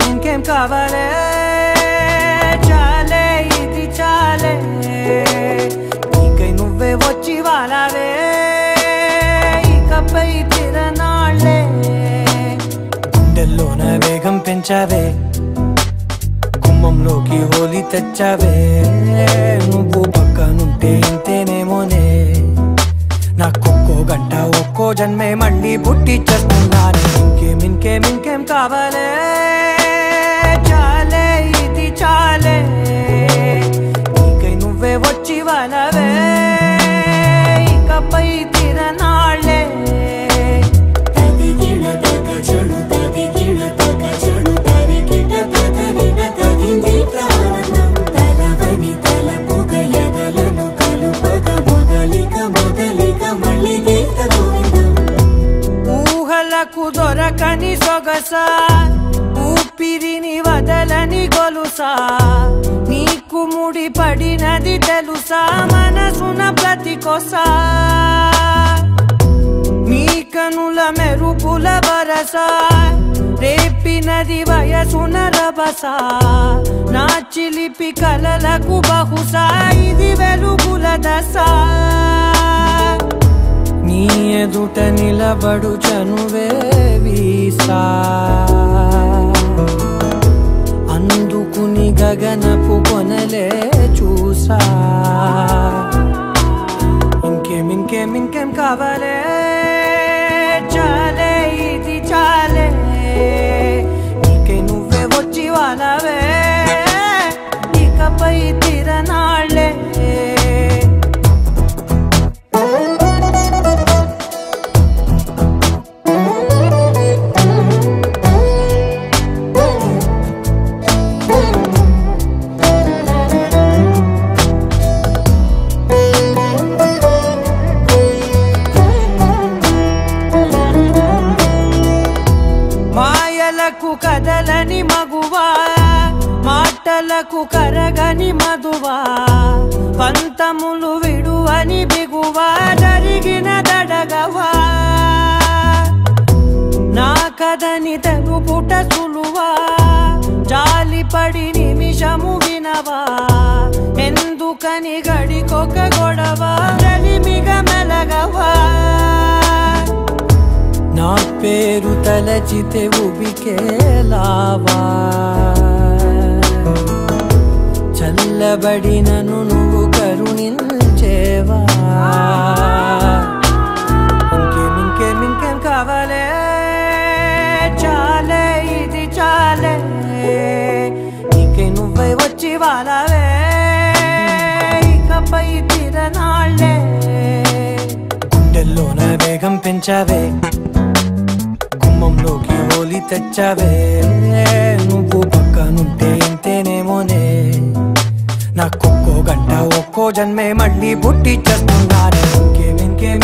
ఇంకేం కావాలే చాలే ఇది చాలే నీకై నువ్వే వచ్చి వాలావే ఇకపై తిరనాళ్ళే గుండెల్లోన వేగం పెంచావే గుమ్మంలోకి హోలీ తెచ్చావే నువ్వు పక్కనుంటే ఇంతేనేమోనే నాకొక్కో గంట ఒక్కో జన్మే మళ్ళీ పుట్టి చేస్తున్నాను ఇంకేం కావాలే చాలే ఇది చాలే నీకై నువ్వే వచ్చి వాలవే ఇకపై తిరనాళ్ళే ఊహలకు దొరకని సొగసా ఊపిరిని వదలని గొలుసా నీకు ముడి పడినది తెలుసా మనసున ప్రతి కొసా నీ కనుల మెరుపుల వరసా రేపినది వయసున రభసా నా చిలిపి కలలకు బహుశా ఇది వెలుగుల దశ నీ ఎదుట నిలబడు చనువే వీసా అందుకుని గగనపు కొనలే చూసా ఇంకేం కావాలే చాలే ఇది చాలే నీకై నువ్వే వచ్చి వాలవే ఇకపై తిరనాళ్ళే కదలని మగువా మాటలకు కరగని మధువా పంతములు విడువని బిగువా జరిగిన దడగవా నా కదని తెలుపుట సులువా జాలిపడి నిమిషము వినవా ఎందుకని గడికొక గొడవ రలిమిగ మెలగవా నా పేరు తలచితే ఉబికేలావా చల్లబడినను నువ్వు కరుణించేవా ఇంకేం కావాలే చాలే ఇది చాలే నీకై నువ్వై వచ్చి వాలవే ఇకపై తిరనాళ్ళే గుండెల్లోన వేగం పెంచావే గుమ్మంలోకి హోలీ తెచ్చావే నువ్వు పక్కనుంటే ఇంతేనేమోనే నాకొక్కో గంట ఒక్కో జన్మే మళ్ళీ పుట్టి చేస్తున్నానే ఇంకేం